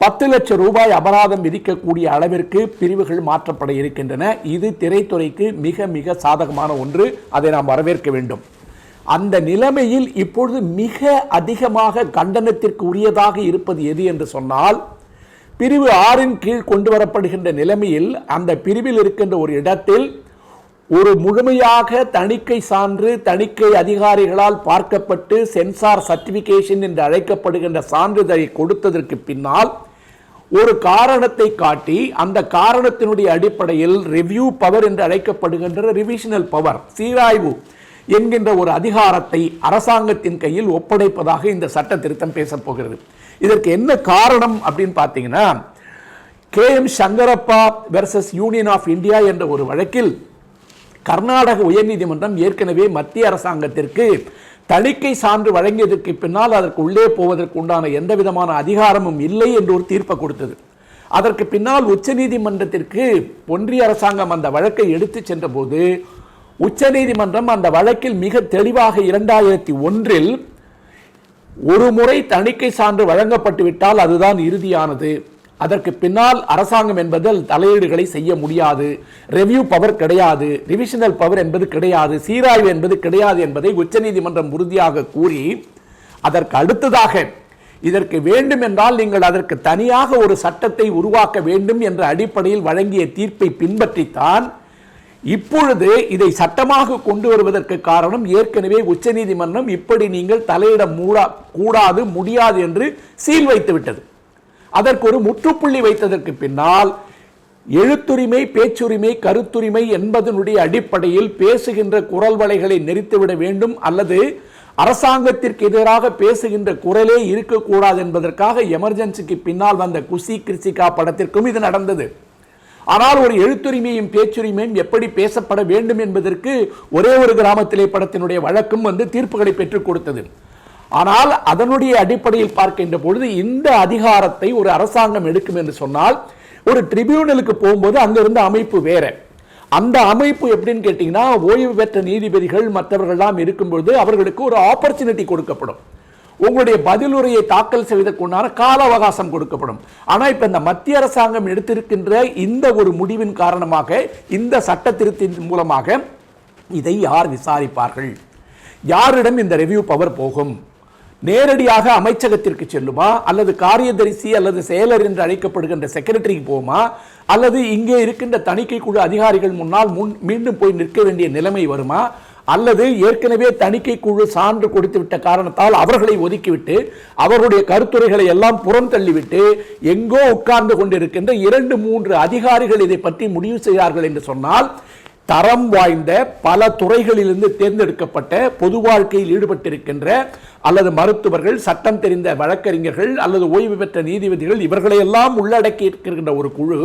10 லட்சம் ரூபாய் அபராதம் விதிக்கக்கூடிய அளவிற்கு பிரிவுகள் மாற்றப்பட இருக்கின்றன. இது திரைத்துறைக்கு மிக மிக சாதகமான ஒன்று. அதை நாம் வரவேற்க வேண்டும். அந்த நிலைமையில் இப்பொழுது மிக அதிகமாக கண்டனத்திற்கு உரியதாக இருப்பது எது என்று சொன்னால், பிரிவு 6 கீழ் கொண்டு வரப்படுகின்ற நிலைமையில் அந்த பிரிவில் இருக்கின்ற ஒரு இடத்தில் ஒரு முழுமையாக தணிக்கை சான்று தணிக்கை அதிகாரிகளால் பார்க்கப்பட்டு சென்சார் சர்டிபிகேஷன் என்று அழைக்கப்படுகின்ற சான்றிதழை கொடுத்ததற்கு பின்னால் ஒரு காரணத்தை காட்டி அந்த காரணத்தினுடைய அடிப்படையில் ரிவ்யூ பவர் என்று அழைக்கப்படுகின்ற ரிவிஷனல் பவர், சீராய்வு என்கின்ற ஒரு அதிகாரத்தை அரசாங்கத்தின் கையில் ஒப்படைப்பதாக இந்த சட்ட திருத்தம் பேசப்போகிறது. இதற்கு என்ன காரணம் அப்படின்னு பார்த்தீங்கன்னா, KM Sankarappa versus Union of India என்ற ஒரு வழக்கில் கர்நாடக உயர்நீதிமன்றம் ஏற்கனவே மத்திய அரசாங்கத்திற்கு தணிக்கை சான்று வழங்கியதற்கு பின்னால் அதற்கு உள்ளே போவதற்கு உண்டான எந்த விதமான அதிகாரமும் இல்லை என்று ஒரு தீர்ப்பை கொடுத்தது. அதற்கு பின்னால் உச்சநீதிமன்றத்திற்கு ஒன்றிய அரசாங்கம் அந்த வழக்கை எடுத்து சென்ற போது உச்சநீதிமன்றம் அந்த வழக்கில் மிக தெளிவாக 2001 ஒரு முறை தணிக்கை சான்று வழங்கப்பட்டு விட்டால் அதுதான் இறுதியானது. அதற்கு பின்னால் அரசாங்கம் என்பதில் தலையீடுகளை செய்ய முடியாது, ரெவ்யூ பவர் கிடையாது, ரிவிஷனல் பவர் என்பது கிடையாது, சீராய்வு என்பது கிடையாது என்பதை உச்சநீதிமன்றம் உறுதியாக கூறி, அதற்கு அடுத்ததாக இதற்கு வேண்டும் என்றால் நீங்கள் அதற்கு தனியாக ஒரு சட்டத்தை உருவாக்க வேண்டும் என்ற அடிப்படையில் வழங்கிய தீர்ப்பை பின்பற்றித்தான் இப்பொழுது இதை சட்டமாக கொண்டு வருவதற்கு காரணம், ஏற்கனவே உச்சநீதிமன்றம் இப்படி நீங்கள் தலையிட கூடாது முடியாது என்று சீல் வைத்து விட்டது. அதற்கு ஒரு முற்றுப்புள்ளி வைத்ததற்கு பின்னால் எழுத்துரிமை, பேச்சுரிமை, கருத்துரிமை என்பதனுடைய அடிப்படையில் பேசுகின்ற குரல் வளைகளை நெறித்துவிட வேண்டும், அல்லது அரசாங்கத்திற்கு எதிராக பேசுகின்ற குரலே இருக்கக்கூடாது என்பதற்காக எமர்ஜென்சிக்கு பின்னால் வந்த குசி கிருசிகா படத்திற்கும் இது நடந்தது. ஆனால் ஒரு எழுத்துரிமையும் பேச்சுரிமையும் எப்படி பேசப்பட வேண்டும் என்பதற்கு ஒரே ஒரு கிராமத்திலே படத்தினுடைய வழக்கும் தீர்ப்புகளை பெற்றுக் கொடுத்தது. ஆனால் அதனுடைய அடிப்படையில் பார்க்கின்ற பொழுது இந்த அதிகாரத்தை ஒரு அரசாங்கம் எடுக்கும் என்று சொன்னால், ஒரு ட்ரிபியூனலுக்கு போகும்போது அங்கிருந்த அமைப்பு வேற. அந்த அமைப்பு எப்படின்னு கேட்டீங்கன்னா, ஓய்வு பெற்ற நீதிபதிகள் மற்றவர்கள்லாம் இருக்கும்போது அவர்களுக்கு ஒரு ஆப்பர்ச்சுனிட்டி கொடுக்கப்படும், உங்களுடைய பதிலுரையை தாக்கல் செய்வதற்குண்டான கால அவகாசம் கொடுக்கப்படும். ஆனால் இப்ப இந்த மத்திய அரசாங்கம் எடுத்திருக்கின்ற இந்த ஒரு முடிவின் காரணமாக, இந்த சட்ட திருத்தின் மூலமாக இதை யார் விசாரிப்பார்கள், யாரிடம் இந்த ரெவ்யூ பவர் போகும், நேரடியாக அமைச்சகத்திற்கு செல்லுமா, அல்லது காரியதரிசி அல்லது செயலர் என்று அழைக்கப்படுகின்ற செக்ரட்டரிக்கு போகுமா, அல்லது இங்கே இருக்கின்ற தணிக்கை குழு அதிகாரிகள் முன்னால் மீண்டும் போய் நிற்க வேண்டிய நிலைமை வருமா, அல்லது ஏற்கனவே தணிக்கை குழு சான்று கொடுத்து விட்ட காரணத்தால் அவர்களை ஒதுக்கிவிட்டு அவர்களுடைய கருத்துரைகளை எல்லாம் புறம் தள்ளிவிட்டு எங்கோ உட்கார்ந்து கொண்டிருக்கின்ற 2-3 அதிகாரிகள் இதை பற்றி முடிவு செய்கிறார்கள் என்று சொன்னால், தரம் வாய்ந்த பல துறைகளிலிருந்து தேர்ந்தெடுக்கப்பட்ட பொது வாழ்க்கையில் ஈடுபட்டிருக்கின்ற அல்லது மருத்துவர்கள், சட்டம் தெரிந்த வழக்கறிஞர்கள் அல்லது ஓய்வு பெற்ற நீதிபதிகள், இவர்களையெல்லாம் உள்ளடக்கி இருக்கின்ற ஒரு குழு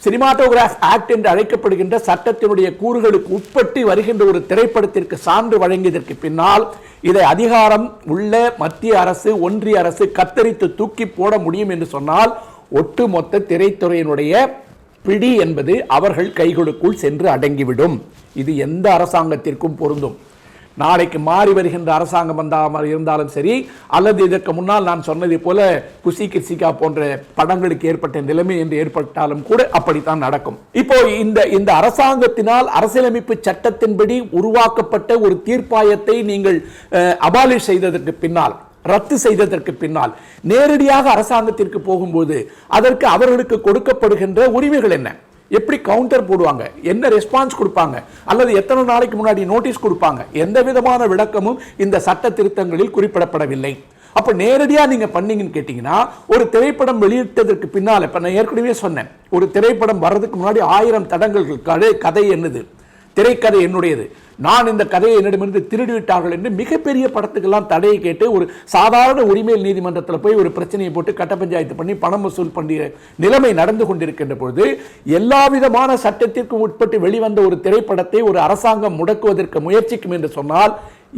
சினிமாட்டோகிராஃப் ஆக்ட் என்று அழைக்கப்படுகின்ற சட்டத்தினுடைய கூறுகளுக்கு உட்பட்டு வருகின்ற ஒரு திரைப்படத்திற்கு சான்று வழங்கியதற்கு பின்னால் இதை அதிகாரம் உள்ள மத்திய அரசு, ஒன்றிய அரசு கத்தரித்து தூக்கி போட முடியும் என்று சொன்னால், ஒட்டுமொத்த திரைத்துறையினுடைய பிடி என்பது அவர்கள் கைகளுக்குள் சென்று அடங்கிவிடும். இது எந்த அரசாங்கத்திற்கும் பொருந்தும். நாளைக்கு மாறி வருகின்ற அரசாங்கம் இருந்தாலும் சரி, அல்லது இதற்கு முன்னால் நான் சொன்னதை போல குசி கிர்சிகா போன்ற படங்களுக்கு ஏற்பட்ட நிலைமை என்று ஏற்பட்டாலும் கூட அப்படித்தான் நடக்கும். இப்போ இந்த அரசாங்கத்தினால் அரசியலமைப்பு சட்டத்தின்படி உருவாக்கப்பட்ட ஒரு தீர்ப்பாயத்தை நீங்கள் அபாலிஷ் செய்ததற்கு பின்னால், ரத்து செய்ததற்கு பின்னால் நேரடியாக அரசாங்கத்திற்கு போகும்போது அதற்கு அவர்களுக்கு கொடுக்கப்படுகின்ற உரிமைகள் என்ன, எப்படி கவுண்டர் போடுவாங்க, என்ன ரெஸ்பான்ஸ் கொடுப்பாங்க, அல்லது எத்தனை நாளைக்கு முன்னாடி நோட்டீஸ் கொடுப்பாங்க, எந்த விதமான விளக்கமும் இந்த சட்ட திருத்தங்களில் குறிப்பிடப்படவில்லை. அப்ப நேரடியா நீங்க பண்ணீங்கன்னு கேட்டீங்கன்னா, ஒரு திரைப்படம் வெளியிட்டதற்கு பின்னால், இப்ப நான் ஏற்கனவே சொன்னேன், ஒரு திரைப்படம் வர்றதுக்கு முன்னாடி 1000 தடங்கள், கதை என்னது, திரைக்கதை என்னுடையது, நான் இந்த கதையை என்னிடமிருந்து திருடிவிட்டார்கள் என்று மிகப்பெரிய படத்துக்கெல்லாம் தடையை கேட்டு ஒரு சாதாரண உரிமையல் நீதிமன்றத்தில் போய் ஒரு பிரச்சனையை போட்டு கட்ட பஞ்சாயத்து பண்ணி பணம் வசூல் பண்ணிய நிலைமை நடந்து கொண்டிருக்கின்ற பொழுது, எல்லா விதமான சட்டத்திற்கு உட்பட்டு வெளிவந்த ஒரு திரைப்படத்தை ஒரு அரசாங்கம் முடக்குவதற்கு முயற்சிக்கும் என்று சொன்னால்,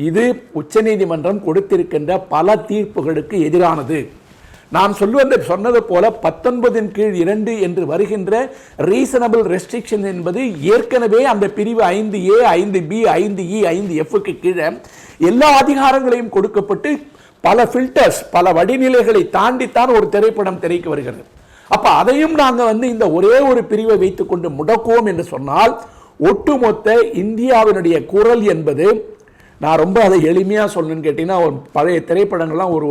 இது உச்சநீதிமன்றம் கொடுத்திருக்கின்ற பல தீர்ப்புகளுக்கு எதிரானது. நான் சொன்னது போல 19(2) என்று வருகின்ற ரீசனபிள் ரெஸ்ட்ரிக்ஷன் என்பது ஏற்கனவே அந்த பிரிவு 5A, 5B, 5E, 5Fக்கு கீழே எல்லா அதிகாரங்களையும் கொடுக்கப்பட்டு பல ஃபில்டர்ஸ், பல வடிநிலைகளை தாண்டித்தான் ஒரு திரைப்படம் திரைக்கு வருகிறது. அப்ப அதையும் நாங்கள் இந்த ஒரே ஒரு பிரிவை வைத்துக் கொண்டு முடக்குவோம் என்று சொன்னால், ஒட்டுமொத்த இந்தியாவினுடைய குரல் என்பது, நான் ரொம்ப அதை எளிமையாக சொல்லணும்னு கேட்டீங்கன்னா, பழைய திரைப்படங்கள்லாம் ஒரு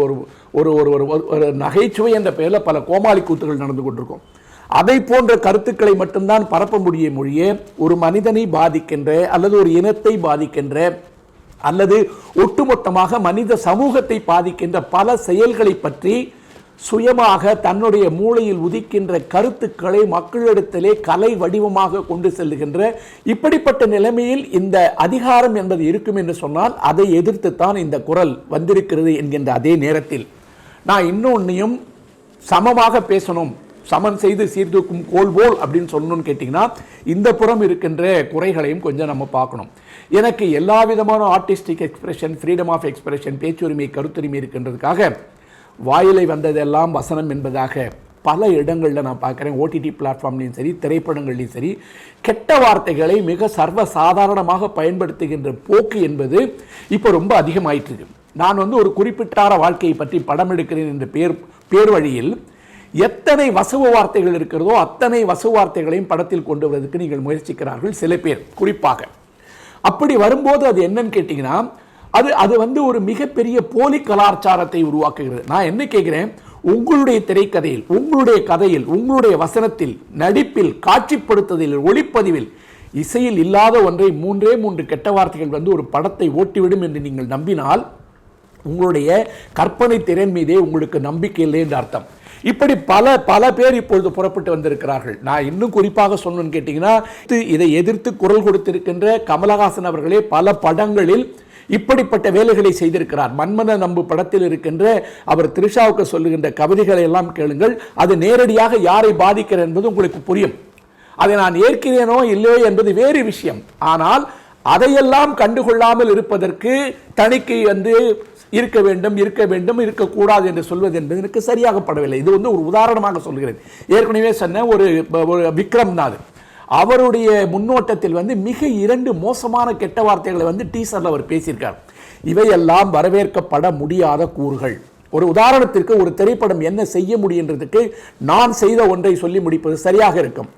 ஒரு ஒரு நகைச்சுவை என்ற பெயரில் பல கோமாளி கூத்துகள் நடந்து கொண்டிருக்கும். அதை போன்ற கருத்துக்களை மட்டும்தான் பரப்ப மொழியே ஒரு மனிதனை பாதிக்கின்ற, அல்லது ஒரு இனத்தை பாதிக்கின்ற, அல்லது ஒட்டுமொத்தமாக மனித சமூகத்தை பாதிக்கின்ற பல செயல்களை பற்றி சுயமாக தன்னுடைய மூளையில் உதிக்கின்ற கருத்துக்களை மக்களிடத்திலே கலை வடிவமாக கொண்டு செல்லுகின்ற இப்படிப்பட்ட நிலைமையில் இந்த அதிகாரம் என்பது இருக்கும் என்று சொன்னால், அதை எதிர்த்துத்தான் இந்த குரல் வந்திருக்கிறது என்கின்ற அதே நேரத்தில், நான் இன்னொன்னையும் சமமாக பேசணும், சமன் செய்து சீர்தூக்கும் கோல்போல் அப்படின்னு சொல்லணும்னு கேட்டிங்கன்னா, இந்த புறம் இருக்கின்ற குறைகளையும் கொஞ்சம் நம்ம பார்க்கணும். எனக்கு எல்லா விதமான artistic expression, freedom of expression, பேச்சுரிமை, கருத்துரிமை இருக்கின்றதுக்காக வாயிலை வந்ததெல்லாம் வசனம் என்பதாக பல இடங்களில் நான் பார்க்குறேன். ஓடிடி பிளாட்ஃபார்ம்லையும் சரி, திரைப்படங்கள்லையும் சரி, கெட்ட வார்த்தைகளை மிக சர்வசாதாரணமாக பயன்படுத்துகின்ற போக்கு என்பது இப்போ ரொம்ப அதிகமாயிட்டு இருக்கு. நான் ஒரு குறிப்பிட்டார வாழ்க்கையை பற்றி படம் எடுக்கிறேன் என்ற பேர் வழியில் எத்தனை வசவு வார்த்தைகள் இருக்கிறதோ அத்தனை வசவு வார்த்தைகளையும் படத்தில் கொண்டு வருவதற்கு நீங்கள் முயற்சிக்கிறார்கள் சில பேர் குறிப்பாக. அப்படி வரும்போது அது என்னன்னு கேட்டிங்கன்னா, அது ஒரு மிகப்பெரிய போலி கலாச்சாரத்தை உருவாக்குகிறது. நான் என்ன கேட்கிறேன், உங்களுடைய திரைக்கதையில், உங்களுடைய கதையில், உங்களுடைய வசனத்தில், நடிப்பில், காட்சிப்படுத்துதலில், ஒளிப்பதிவில், இசையில் இல்லாத ஒன்றை 3 கெட்ட வார்த்தைகள் ஒரு படத்தை ஓட்டிவிடும் என்று நீங்கள் நம்பினால், உங்களுடைய கற்பனை திறன் மீதே உங்களுக்கு நம்பிக்கை இல்லை என்று அர்த்தம். இப்படி பல பேர் இப்பொழுது புறப்பட்டு வந்திருக்கிறார்கள். நான் இன்னும் குறிப்பாக சொல்லணும்னு கேட்டீங்கன்னா, இதை எதிர்த்து குரல் கொடுத்திருக்கின்ற கமலஹாசன் அவர்களே பல படங்களில் இப்படிப்பட்ட வேலைகளை செய்திருக்கிறார். மன்மன நம்பு படத்தில் இருக்கின்ற அவர் த்ரிஷாவுக்கு சொல்லுகின்ற கவிதைகளை எல்லாம் கேளுங்கள். அது நேரடியாக யாரை பாதிக்கிறது என்பது உங்களுக்கு புரியும். அதை நான் ஏற்கிறேனோ இல்லையோ என்பது வேறு விஷயம். ஆனால் அதையெல்லாம் கண்டுகொள்ளாமல் இருப்பதற்கு தணிக்கை இருக்க வேண்டும், இருக்கக்கூடாது என்று சொல்வது என்பது எனக்கு சரியாகப்படவில்லை. இது ஒரு உதாரணமாக சொல்கிறேன். ஏற்கனவே சொன்ன ஒரு விக்ரம்நாத் அவருடைய முன்னோட்டத்தில் மிக 2 மோசமான கெட்ட வார்த்தைகளை டீசர்ல அவர் பேசியிருக்கார். இவையெல்லாம் வரவேற்கப்பட முடியாத கூறுகள். ஒரு உதாரணத்திற்கு ஒரு திரைப்படம் என்ன செய்ய முடியுன்றதுக்கு நான் செய்த ஒன்றை சொல்லி முடிப்பது சரியாக இருக்கும்.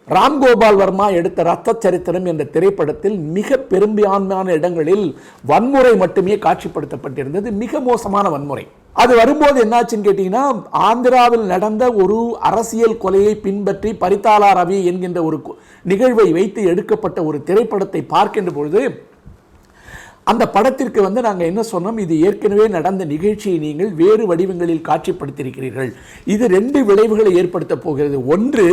ராம்கோபால் வர்மா எடுத்த ரத்த சரித்திரம் என்ற திரைப்படத்தில் மிக பெரும்பான்மையான இடங்களில் வன்முறை மட்டுமே காட்சிப்படுத்தப்பட்டிருந்தது, மிக மோசமான வன்முறை. அது வரும்போது என்னாச்சுன்னு கேட்டீங்கன்னா, ஆந்திராவில் நடந்த ஒரு அரசியல் கொலையை பின்பற்றி பரிதாலா ரவி என்கின்ற ஒரு நிகழ்வை வைத்து எடுக்கப்பட்ட ஒரு திரைப்படத்தை பார்க்கின்ற பொழுது அந்த படத்திற்கு நாங்கள் என்ன சொன்னோம், இது ஏற்கனவே நடந்த நிகழ்ச்சியை நீங்கள் வேறு வடிவங்களில் காட்சிப்படுத்தியிருக்கிறீர்கள். இது 2 விளைவுகளை ஏற்படுத்த போகிறது. ஒன்று,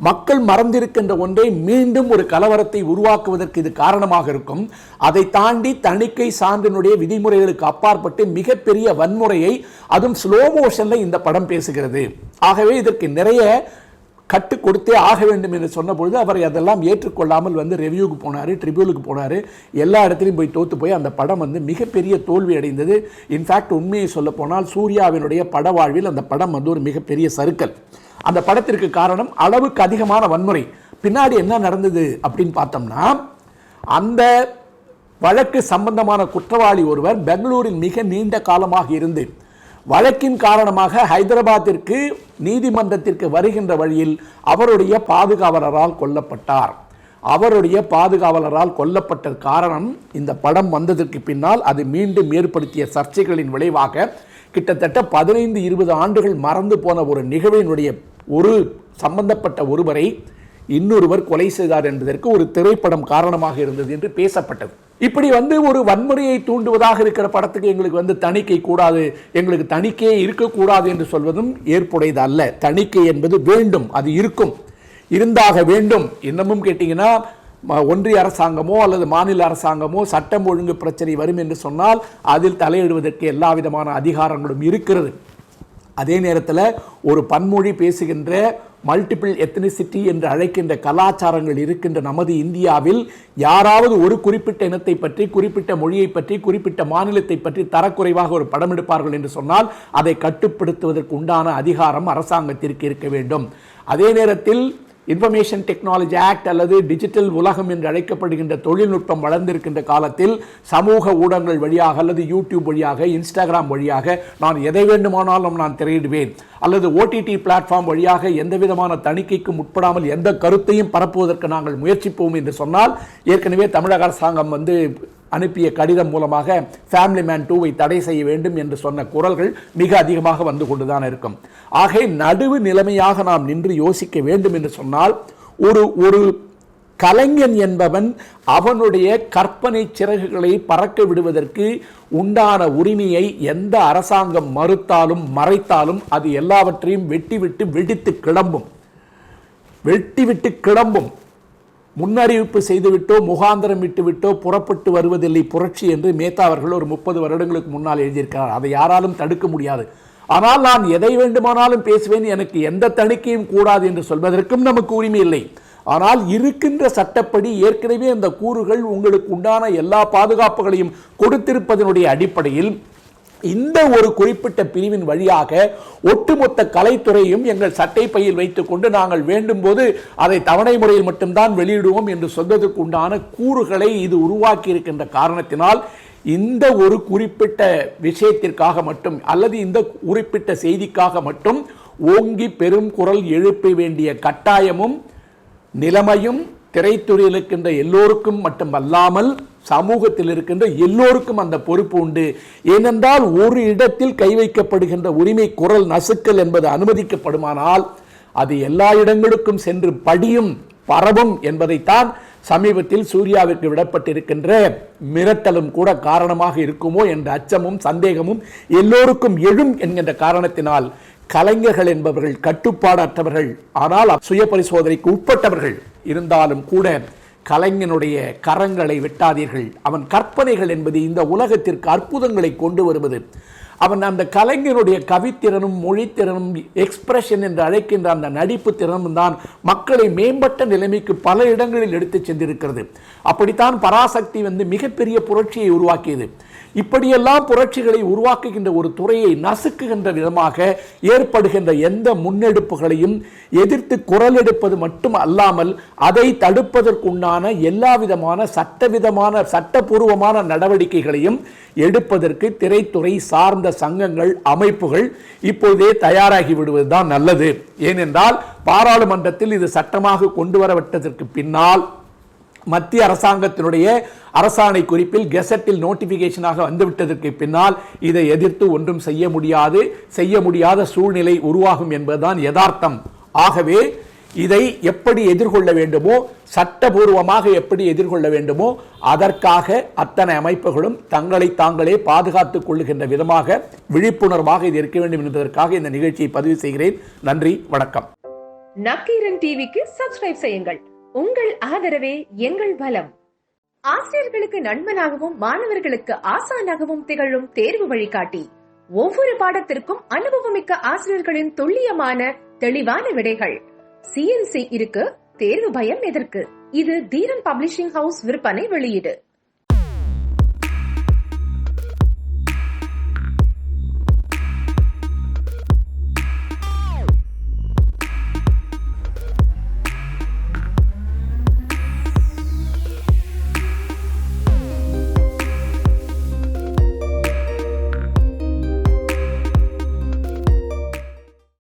மக்கள் மறந்திருக்கின்ற ஒன்றை மீண்டும் ஒரு கலவரத்தை உருவாக்குவதற்கு இது காரணமாக இருக்கும். அதை தாண்டி தணிக்கை சான்றினுடைய விதிமுறைகளுக்கு அப்பாற்பட்டு மிகப்பெரிய வன்முறையை, அதுவும் ஸ்லோ மோஷன்ல இந்த படம் பேசுகிறது. ஆகவே இதற்கு நிறைய கட்டு கொடுத்தே ஆக வேண்டும் என்று சொன்ன பொழுது அவர் அதெல்லாம் ஏற்றுக்கொள்ளாமல் ரெவியூக்கு போனார், ட்ரிபியூனுக்கு போனார். எல்லா இடத்துலையும் போய் தோற்று போய் அந்த படம் மிகப்பெரிய தோல்வி அடைந்தது. இன்ஃபேக்ட் உண்மையை சொல்ல போனால் சூர்யாவினுடைய பட வாழ்வில் அந்த படம் ஒரு மிகப்பெரிய சறுக்கல். அந்த படத்திற்கு காரணம் அளவுக்கு அதிகமான வன்முறை. பின்னாடி என்ன நடந்தது அப்படின்னு பார்த்தோம்னா, அந்த வழக்கு சம்பந்தமான குற்றவாளி ஒருவர் பெங்களூரில் மிக நீண்ட காலமாக இருந்து வழக்கின் காரணமாக ஹைதராபாத்திற்கு நீதிமன்றத்திற்கு வருகின்ற வழியில் அவருடைய பாதுகாவலரால் கொல்லப்பட்டார். அவருடைய பாதுகாவலரால் கொல்லப்பட்ட காரணம் இந்த படம் வந்ததற்கு பின்னால் அது மீண்டும் ஏற்படுத்திய சர்ச்சைகளின் விளைவாக கிட்டத்தட்ட 15-20 ஆண்டுகள் மறந்து போன ஒரு நிகழ்வினுடைய ஒரு சம்பந்தப்பட்ட ஒருவரை இன்னொருவர் கொலை செய்தார் என்பதற்கு ஒரு திரைப்படம் காரணமாக இருந்தது என்று பேசப்பட்டது. இப்படி ஒரு வன்முறையை தூண்டுவதாக இருக்கிற படத்துக்கு எங்களுக்கு தணிக்கை கூடாது, எங்களுக்கு தணிக்கையே இருக்கக்கூடாது என்று சொல்வதும் ஏற்புடையது அல்ல. தணிக்கை என்பது வேண்டும், அது இருக்கும், இருந்தாக வேண்டும். இன்னமும் கேட்டீங்கன்னா ஒன்றிய அரசாங்கமோ அல்லது மாநில அரசாங்கமோ சட்டம் ஒழுங்கு பிரச்சனை வரும் என்று சொன்னால் அதில் தலையிடுவதற்கு எல்லா விதமான அதிகாரங்களும் இருக்கிறது. அதே நேரத்தில் ஒரு பன்மொழி பேசுகின்ற மல்டிபிள் எத்னிசிட்டி என்று அழைக்கின்ற கலாச்சாரங்கள் இருக்கின்ற நமது இந்தியாவில் யாராவது ஒரு குறிப்பிட்ட இனத்தை பற்றி, குறிப்பிட்ட மொழியை பற்றி, குறிப்பிட்ட மாநிலத்தை பற்றி தரக்குறைவாக ஒரு படம் எடுப்பார்கள் என்று சொன்னால் அதை கட்டுப்படுத்துவதற்கு உண்டான அதிகாரம் அரசாங்கத்திற்கு இருக்க வேண்டும். அதே நேரத்தில் இன்ஃபர்மேஷன் டெக்னாலஜி ஆக்ட் அல்லது டிஜிட்டல் உலகம் என்று அழைக்கப்படுகின்ற தொழில்நுட்பம் வளர்ந்திருக்கின்ற காலத்தில் சமூக ஊடகங்கள் வழியாக அல்லது யூடியூப் வழியாக, இன்ஸ்டாகிராம் வழியாக நான் எதை வேண்டுமானாலும் நான் திரையிடுவேன், அல்லது ஓடிடி பிளாட்ஃபார்ம் வழியாக எந்த விதமான தணிக்கைக்கும் உட்படாமல் எந்த கருத்தையும் பரப்புவதற்கு நாங்கள் முயற்சிப்போம் என்று சொன்னால், ஏற்கனவே தமிழக அரசாங்கம் அனுப்பிய கடிதம் மூலமாக ஃபேமிலி மேன் 2 தடை செய்ய வேண்டும் என்று சொன்ன குரல்கள் மிக அதிகமாக வந்து கொண்டுதான் இருக்கும். ஆக நடுவு நிலைமையாக நாம் நின்று யோசிக்க வேண்டும் என்று சொன்னால், ஒரு கலைஞன் என்பவன் அவனுடைய கற்பனை சிறகுகளை பறக்க விடுவதற்கு உண்டான உரிமையை எந்த அரசாங்கம் மறுத்தாலும் மறைத்தாலும் அது எல்லாவற்றையும் வெட்டிவிட்டு கிளம்பும். முன்னறிவிப்பு செய்துவிட்டோ முகாந்திரம் விட்டுவிட்டோ புறப்பட்டு வருவதில்லை புரட்சி என்று மேத்தா அவர்கள் ஒரு 30 வருடங்களுக்கு முன்னால் எழுதியிருக்கிறார். அதை யாராலும் தடுக்க முடியாது. ஆனால் நான் எதை வேண்டுமானாலும் பேசுவேன், எனக்கு எந்த தணிக்கையும் கூடாது என்று சொல்வதற்கும் நமக்கு உரிமை இல்லை. ஆனால் இருக்கின்ற சட்டப்படி ஏற்கனவே அந்த கூறுகள் உங்களுக்கு உண்டான எல்லா பாதுகாப்புகளையும் கொடுத்திருப்பதனுடைய அடிப்படையில் இந்த ஒரு குறிப்பிட்ட பிரிவின் வழியாக ஒட்டுமொத்த கலைத்துறையும் எங்கள் சட்டை பையில் வைத்துக் கொண்டு நாங்கள் வேண்டும் போது அதை தவணை முறையில் மட்டும்தான் வெளியிடுவோம் என்று சொல்வதற்கு உண்டான கூறுகளை இது உருவாக்கி இருக்கின்ற காரணத்தினால் இந்த ஒரு குறிப்பிட்ட விஷயத்திற்காக மட்டும் அல்லது இந்த குறிப்பிட்ட செய்திக்காக மட்டும் ஓங்கி பெரும் குரல் எழுப்ப வேண்டிய கட்டாயமும் நிலைமையும் திரைத்துறையில் இருக்கின்ற எல்லோருக்கும் மட்டுமல்லாமல் சமூகத்தில் இருக்கின்ற எல்லோருக்கும் அந்த பொறுப்பு உண்டு. ஏனென்றால் ஒரு இடத்தில் கை வைக்கப்படுகின்ற உரிமை குரல் நசுக்கல் என்பது அனுமதிக்கப்படுமானால் அது எல்லா இடங்களுக்கும் சென்று படியும் பரவும் என்பதைத்தான் சமீபத்தில் சூர்யாவிற்கு விடப்பட்டிருக்கின்ற மிரட்டலும் கூட காரணமாக இருக்குமோ என்ற அச்சமும் சந்தேகமும் எல்லோருக்கும் எழும் என்கின்ற காரணத்தினால் கலைஞர்கள் என்பவர்கள் கட்டுப்பாடற்றவர்கள், ஆனால் சுய பரிசோதனைக்கு உட்பட்டவர்கள் இருந்தாலும் கூட கலைஞனுடைய கரங்களை வெட்டாதீர்கள். அவன் கற்பனைகள் என்பது இந்த உலகத்திற்கு அற்புதங்களை கொண்டு வருவது. அவன் அந்த கலைஞனுடைய கவித்திறனும் மொழித்திறனும் எக்ஸ்பிரஷன் என்று அழைக்கின்ற அந்த நடிப்பு திறனும் தான் மக்களை மேம்பட்ட நிலைமைக்கு பல இடங்களில் எடுத்து சென்றிருக்கிறது. அப்படித்தான் பராசக்தி மிகப்பெரிய புரட்சியை உருவாக்கியது. இப்படியெல்லாம் புரட்சிகளை உருவாக்குகின்ற ஒரு துறையை நசுக்குகின்ற விதமாக ஏற்படுகின்ற எந்த முன்னெடுப்புகளையும் எதிர்த்து குரல் எடுப்பது மட்டும் அல்லாமல் அதை தடுப்பதற்குண்டான எல்லா விதமான சட்டபூர்வமான நடவடிக்கைகளையும் எடுப்பதற்கு திரைத்துறை சார்ந்த சங்கங்கள் அமைப்புகள் இப்போதே தயாராகி விடுவதுதான் நல்லது. ஏனென்றால் பாராளுமன்றத்தில் இது சட்டமாக கொண்டு வரப்பட்டதற்கு பின்னால் மத்திய அரசாங்கத்தினுடைய அரசாணை குறிப்பில் கெசட்டில் நோட்டிபிகேஷனாக வந்துவிட்டதற்கு பின்னால் இதை எதிர்த்து ஒன்றும் செய்ய முடியாத சூழ்நிலை உருவாகும் என்பதுதான் யதார்த்தம். ஆகவே இதை எப்படி எதிர்கொள்ள வேண்டுமோ, சட்டபூர்வமாக எப்படி எதிர்கொள்ள வேண்டுமோ அதற்காக அத்தனை அமைப்புகளும் தங்களை தாங்களே பாதுகாத்துக் கொள்ளுகின்ற விதமாக விழிப்புணர்வாக இது இருக்க வேண்டும் என்பதற்காக இந்த நிகழ்ச்சியை பதிவு செய்கிறேன். நன்றி, வணக்கம். நக்கீரன் டிவிக்கு சப்ஸ்கிரைப் செய்யுங்கள். உங்கள் ஆதரவே எங்கள் பலம். ஆசிரியர்களுக்கு நண்பனாகவும் மாணவர்களுக்கு ஆசானாகவும் திகழும் தேர்வு வழிகாட்டி. ஒவ்வொரு பாடத்திற்கும் அனுபவமிக்க ஆசிரியர்களின் துல்லியமான தெளிவான விடைகள். CNC இருக்கு, தேர்வு பயம் எதற்கு? இது தீரன் பப்ளிஷிங் ஹவுஸ் விற்பனை வெளியீடு.